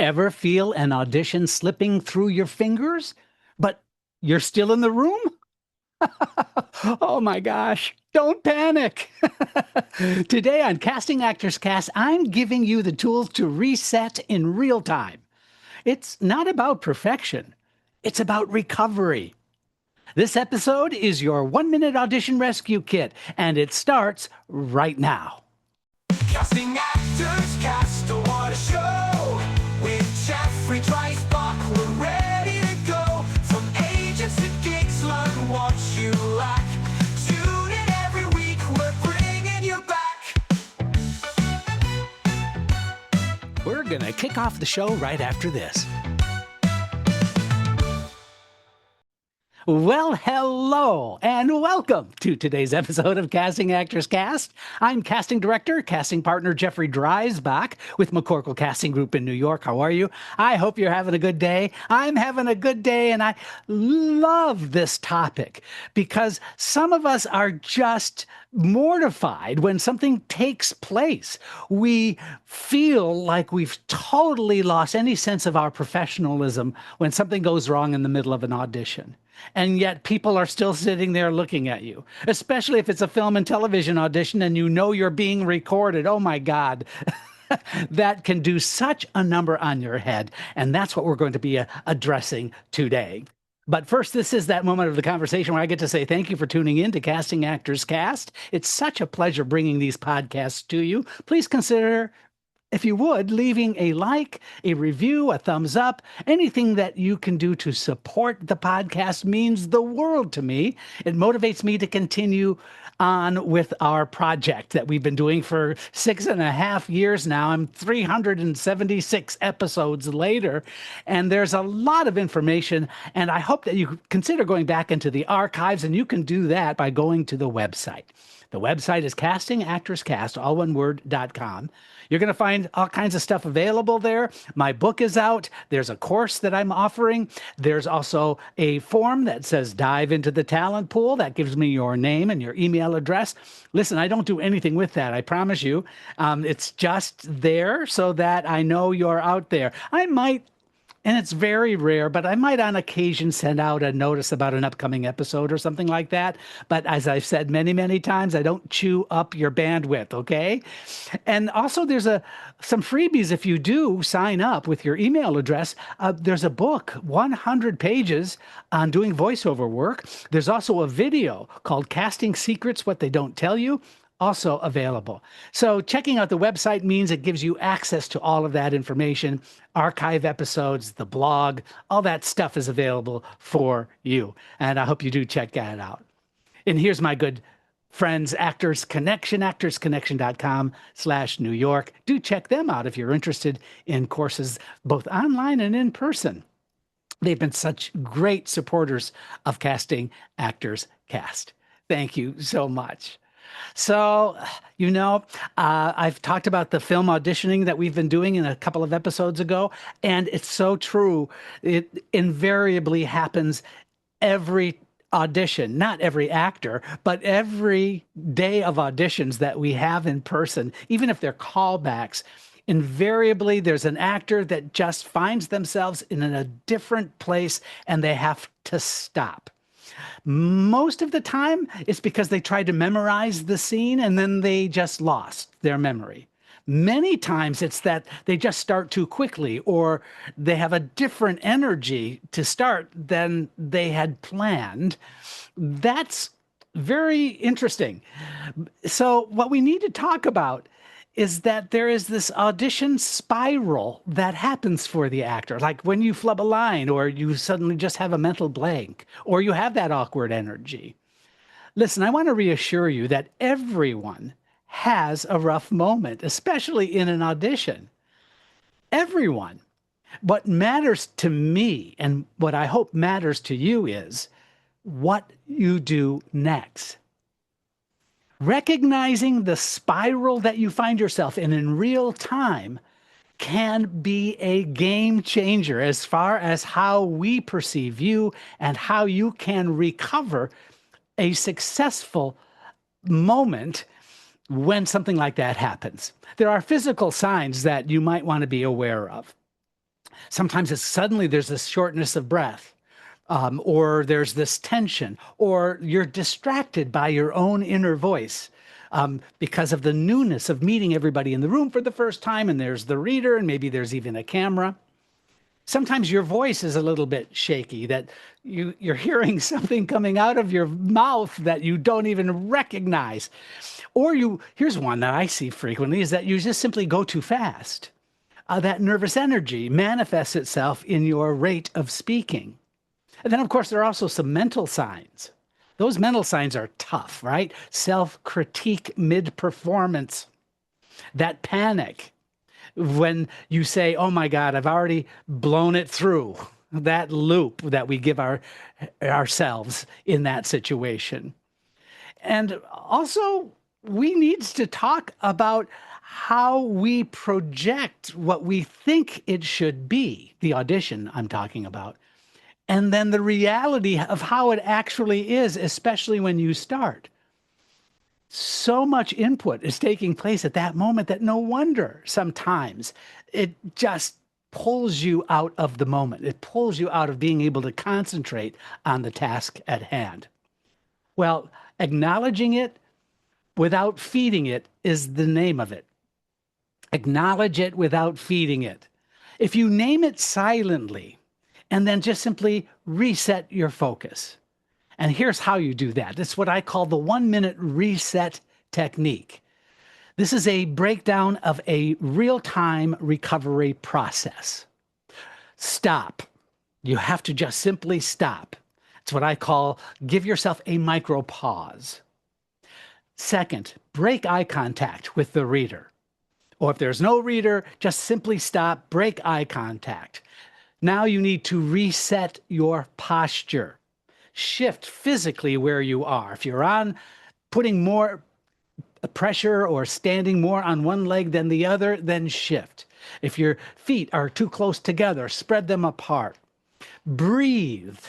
Ever feel an audition slipping through your fingers, but you're still in the room? Oh my gosh, don't panic. Today on Casting Actors Cast, I'm giving you the tools to reset in real time. It's not about perfection, it's about recovery. This episode is your 1-minute audition rescue kit, and it starts right now. Casting actors cast, what a show! With Jeffrey Dreisbach, we're ready to go. From agents to gigs, learn what you lack. Tune in every week, we're bringing you back. We're gonna kick off the show right after this. Well, hello, and welcome to today's episode of Casting Actors Cast. I'm casting director, casting partner Jeffrey Dreisbach with McCorkle Casting Group in New York. How are you? I hope you're having a good day. I'm having a good day, and I love this topic because some of us are just mortified when something takes place. We feel like we've totally lost any sense of our professionalism when something goes wrong in the middle of an audition. And yet people are still sitting there looking at you, especially if it's a film and television audition and you know you're being recorded. Oh my God. That can do such a number on your head. And that's what we're going to be addressing today. But first, this is that moment of the conversation where I get to say thank you for tuning in to Casting Actors Cast. It's such a pleasure bringing these podcasts to you. Please consider, if you would, leaving a like, a review, a thumbs up. Anything that you can do to support the podcast means the world to me. It motivates me to continue on with our project that we've been doing for 6.5 years now. I'm 376 episodes later, and there's a lot of information, and I hope that you consider going back into the archives, and you can do that by going to the website. The website is castingactorscast, all one word.com. You're going to find all kinds of stuff available there. My book is out. There's a course that I'm offering. There's also a form that says dive into the talent pool. That gives me your name and your email address. Listen, I don't do anything with that, I promise you. It's just there so that I know you're out there. I might, and it's very rare, but I might on occasion send out a notice about an upcoming episode or something like that. But as I've said many, many times, I don't chew up your bandwidth, okay? And also there's some freebies if you do sign up with your email address. There's a book, 100 pages on doing voiceover work. There's also a video called Casting Secrets, What They Don't Tell You, also available. So checking out the website means it gives you access to all of that information, archive episodes, the blog, all that stuff is available for you. And I hope you do check that out. And here's my good friends, Actors Connection, actorsconnection.com/New York. Do check them out if you're interested in courses, both online and in person. They've been such great supporters of Casting Actors Cast. Thank you so much. So, I've talked about the film auditioning that we've been doing in a couple of episodes ago, and it's so true. It invariably happens every audition, not every actor, but every day of auditions that we have in person, even if they're callbacks. Invariably, there's an actor that just finds themselves in a different place and they have to stop. Most of the time, it's because they tried to memorize the scene and then they just lost their memory. Many times it's that they just start too quickly or they have a different energy to start than they had planned. That's very interesting. So what we need to talk about is that there is this audition spiral that happens for the actor. Like when you flub a line or you suddenly just have a mental blank or you have that awkward energy. Listen, I want to reassure you that everyone has a rough moment, especially in an audition. Everyone. What matters to me and what I hope matters to you is what you do next. Recognizing the spiral that you find yourself in real time can be a game changer as far as how we perceive you and how you can recover a successful moment when something like that happens. There are physical signs that you might want to be aware of. Sometimes it's suddenly there's this shortness of breath, or there's this tension, or you're distracted by your own inner voice because of the newness of meeting everybody in the room for the first time, and there's the reader, and maybe there's even a camera. Sometimes your voice is a little bit shaky, that you're hearing something coming out of your mouth that you don't even recognize. Or here's one that I see frequently, is that you just simply go too fast. That nervous energy manifests itself in your rate of speaking. And then, of course, there are also some mental signs. Those mental signs are tough, right? Self-critique mid-performance, that panic when you say, oh my God, I've already blown it through, that loop that we give ourselves in that situation. And also, we need to talk about how we project what we think it should be, the audition I'm talking about, and then the reality of how it actually is, especially when you start. So much input is taking place at that moment that no wonder sometimes it just pulls you out of the moment. It pulls you out of being able to concentrate on the task at hand. Well, acknowledging it without feeding it is the name of it. Acknowledge it without feeding it. If you name it silently and then just simply reset your focus. And here's how you do that. It's what I call the 1-minute reset technique. This is a breakdown of a real-time recovery process. Stop. You have to just simply stop. It's what I call give yourself a micro pause. Second, break eye contact with the reader. Or if there's no reader, just simply stop, break eye contact. Now you need to reset your posture. Shift physically where you are. If you're putting more pressure or standing more on one leg than the other, then shift. If your feet are too close together, spread them apart. Breathe.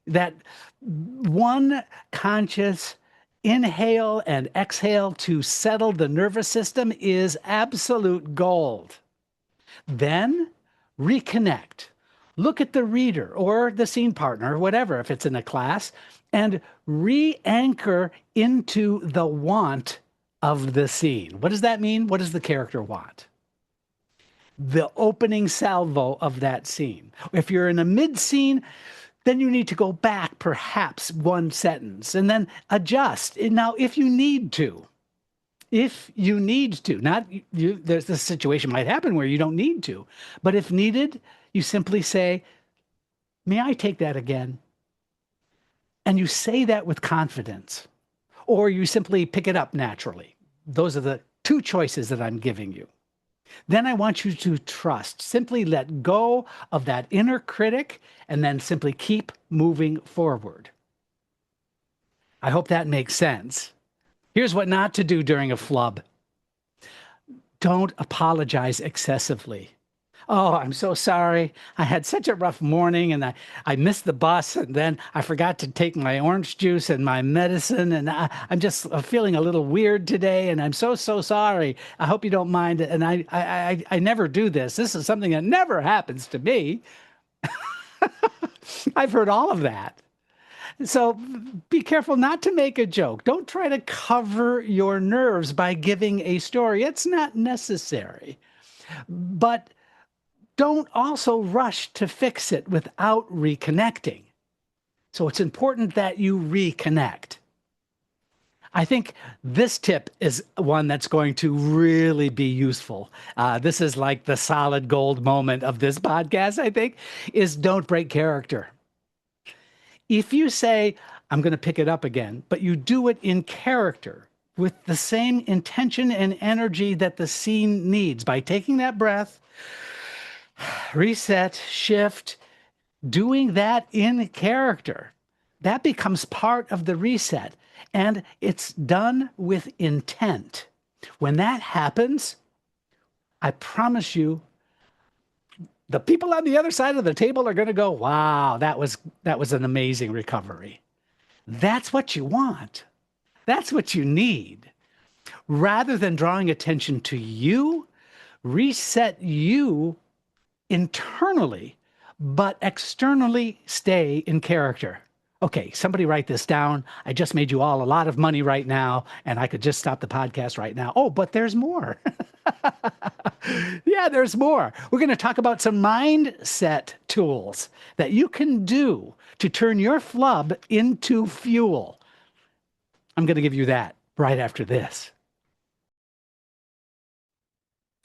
That one conscious inhale and exhale to settle the nervous system is absolute gold. Then reconnect. Look at the reader or the scene partner, whatever, if it's in a class, and re-anchor into the want of the scene. What does that mean? What does the character want? The opening salvo of that scene. If you're in a mid-scene, then you need to go back perhaps one sentence and then adjust. Now, if you need to, there's this situation might happen where you don't need to, but if needed, you simply say, may I take that again? And you say that with confidence, or you simply pick it up naturally. Those are the two choices that I'm giving you. Then I want you to trust. Simply let go of that inner critic and then simply keep moving forward. I hope that makes sense. Here's what not to do during a flub. Don't apologize excessively. Oh, I'm so sorry. I had such a rough morning and I missed the bus and then I forgot to take my orange juice and my medicine and I'm just feeling a little weird today and I'm so sorry. I hope you don't mind. And I never do this. This is something that never happens to me. I've heard all of that. So be careful not to make a joke. Don't try to cover your nerves by giving a story. It's not necessary. But don't also rush to fix it without reconnecting. So it's important that you reconnect. I think this tip is one that's going to really be useful. This is like the solid gold moment of this podcast, I think, is don't break character. If you say, I'm going to pick it up again, but you do it in character with the same intention and energy that the scene needs by taking that breath, reset, shift, doing that in character, that becomes part of the reset. And it's done with intent. When that happens, I promise you, the people on the other side of the table are going to go, wow, that was an amazing recovery. That's what you want. That's what you need. Rather than drawing attention to you, reset you internally, but externally stay in character. Okay, somebody write this down. I just made you all a lot of money right now, and I could just stop the podcast right now. Oh, but there's more. Yeah, there's more. We're going to talk about some mindset tools that you can do to turn your flub into fuel. I'm going to give you that right after this.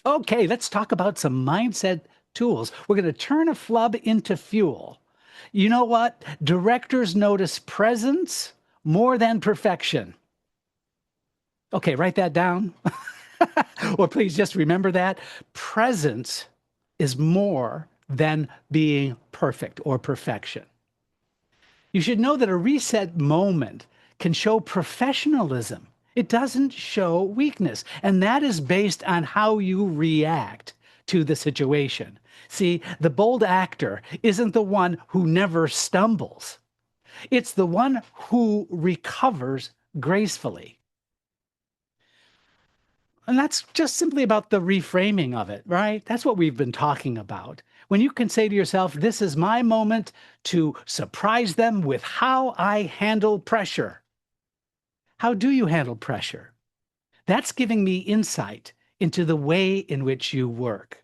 Okay, let's talk about some mindset tools. We're going to turn a flub into fuel. You know what? Directors notice presence more than perfection. Okay, write that down. Or please just remember that. Presence is more than being perfect or perfection. You should know that a reset moment can show professionalism. It doesn't show weakness. And that is based on how you react to the situation. See, the bold actor isn't the one who never stumbles. It's the one who recovers gracefully. And that's just simply about the reframing of it, right? That's what we've been talking about. When you can say to yourself, this is my moment to surprise them with how I handle pressure. How do you handle pressure? That's giving me insight into the way in which you work.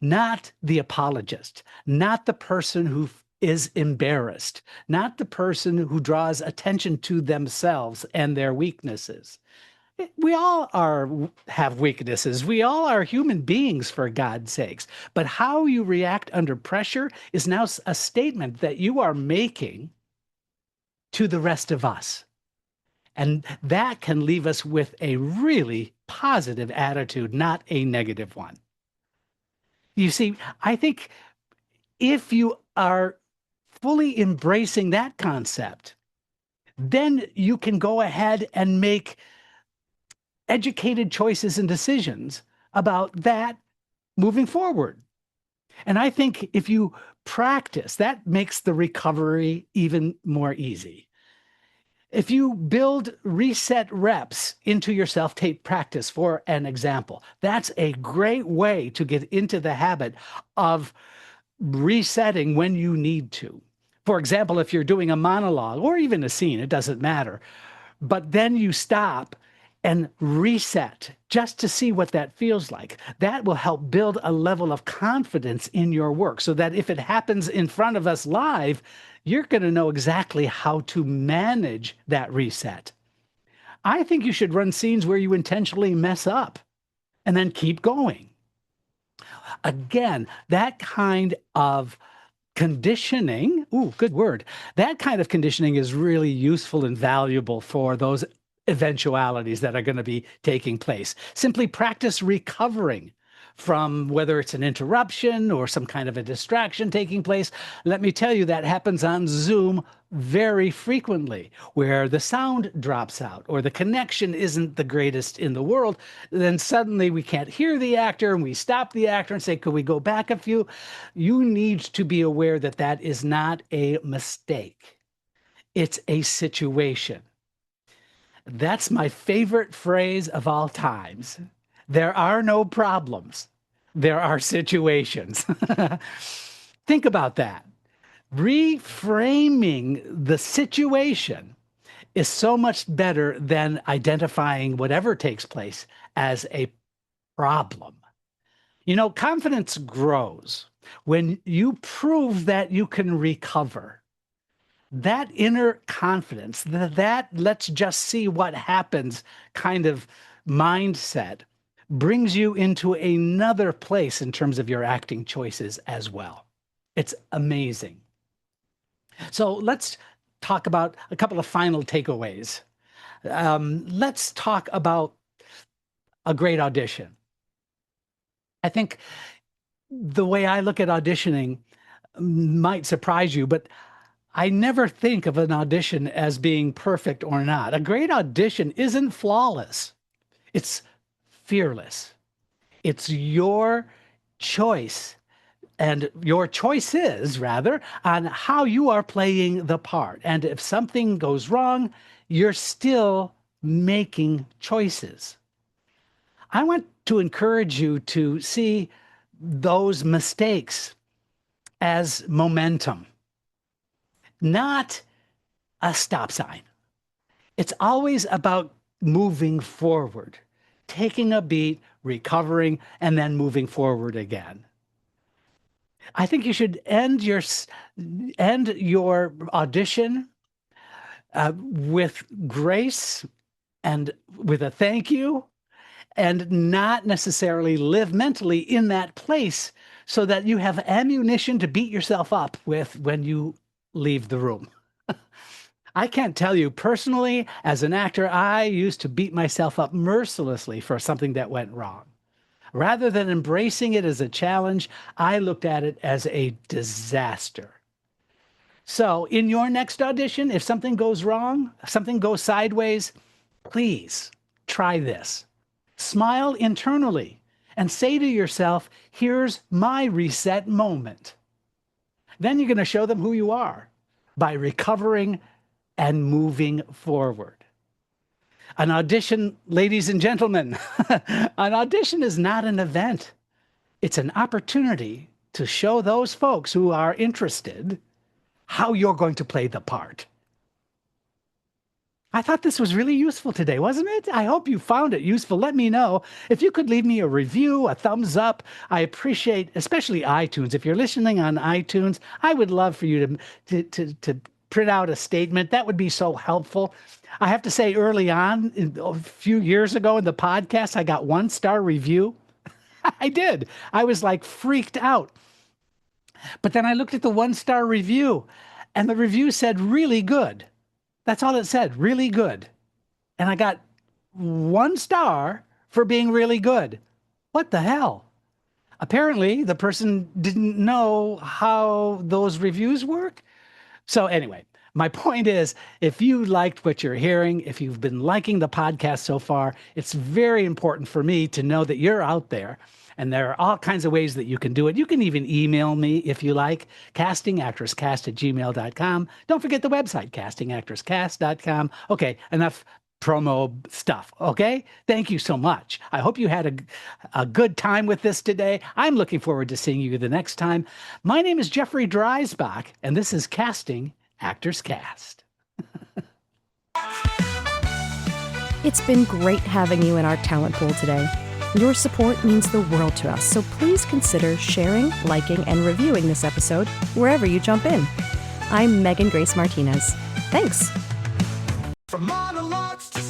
Not the apologist, not the person who is embarrassed, not the person who draws attention to themselves and their weaknesses. We all have weaknesses. We all are human beings, for God's sakes. But how you react under pressure is now a statement that you are making to the rest of us. And that can leave us with a really positive attitude, not a negative one. You see, I think if you are fully embracing that concept, then you can go ahead and make educated choices and decisions about that moving forward. And I think if you practice, that makes the recovery even more easy. If you build reset reps into your self-tape practice, for an example, that's a great way to get into the habit of resetting when you need to. For example, if you're doing a monologue or even a scene, it doesn't matter, but then you stop and reset just to see what that feels like. That will help build a level of confidence in your work so that if it happens in front of us live, you're going to know exactly how to manage that reset. I think you should run scenes where you intentionally mess up and then keep going. Again, that kind of conditioning, ooh, good word. That kind of conditioning is really useful and valuable for those eventualities that are going to be taking place. Simply practice recovering from whether it's an interruption or some kind of a distraction taking place. Let me tell you, that happens on Zoom very frequently, where the sound drops out or the connection isn't the greatest in the world. Then suddenly we can't hear the actor and we stop the actor and say, could we go back a few? You need to be aware that that is not a mistake. It's a situation. That's my favorite phrase of all times. There are no problems. There are situations. Think about that. Reframing the situation is so much better than identifying whatever takes place as a problem. You know, confidence grows when you prove that you can recover. That inner confidence, that let's just see what happens kind of mindset brings you into another place in terms of your acting choices as well. It's amazing. So let's talk about a couple of final takeaways. Let's talk about a great audition. I think the way I look at auditioning might surprise you, but I never think of an audition as being perfect or not. A great audition isn't flawless. It's fearless. It's your choice and your choices, rather, on how you are playing the part. And if something goes wrong, you're still making choices. I want to encourage you to see those mistakes as momentum, not a stop sign. It's always about moving forward, taking a beat, recovering, and then moving forward again. I think you should end your audition with grace and with a thank you, and not necessarily live mentally in that place so that you have ammunition to beat yourself up with when you leave the room. I can't tell you personally, as an actor, I used to beat myself up mercilessly for something that went wrong. Rather than embracing it as a challenge, I looked at it as a disaster. So in your next audition, if something goes wrong, something goes sideways, please try this. Smile internally and say to yourself, here's my reset moment. Then you're going to show them who you are by recovering and moving forward. An audition, ladies and gentlemen, an audition is not an event. It's an opportunity to show those folks who are interested how you're going to play the part. I thought this was really useful today, wasn't it? I hope you found it useful. Let me know. If you could leave me a review, a thumbs up, I appreciate, especially iTunes. If you're listening on iTunes, I would love for you to print out a statement. That would be so helpful. I have to say, early on, a few years ago in the podcast, I got 1-star review. I did. I was like freaked out. But then I looked at the 1-star review, and the review said really good. That's all it said, really good. And I got 1 star for being really good. What the hell? Apparently, the person didn't know how those reviews work. So anyway, my point is, if you liked what you're hearing, if you've been liking the podcast so far, it's very important for me to know that you're out there. And there are all kinds of ways that you can do it. You can even email me if you like, castingactorscast@gmail.com. Don't forget the website, castingactorscast.com. Okay, enough promo stuff, okay? Thank you so much. I hope you had a good time with this today. I'm looking forward to seeing you the next time. My name is Jeffrey Dreisbach, and this is Casting Actors Cast. It's been great having you in our talent pool today. Your support means the world to us, so please consider sharing, liking, and reviewing this episode wherever you jump in. I'm Megan Grace Martinez. Thanks. From monologues to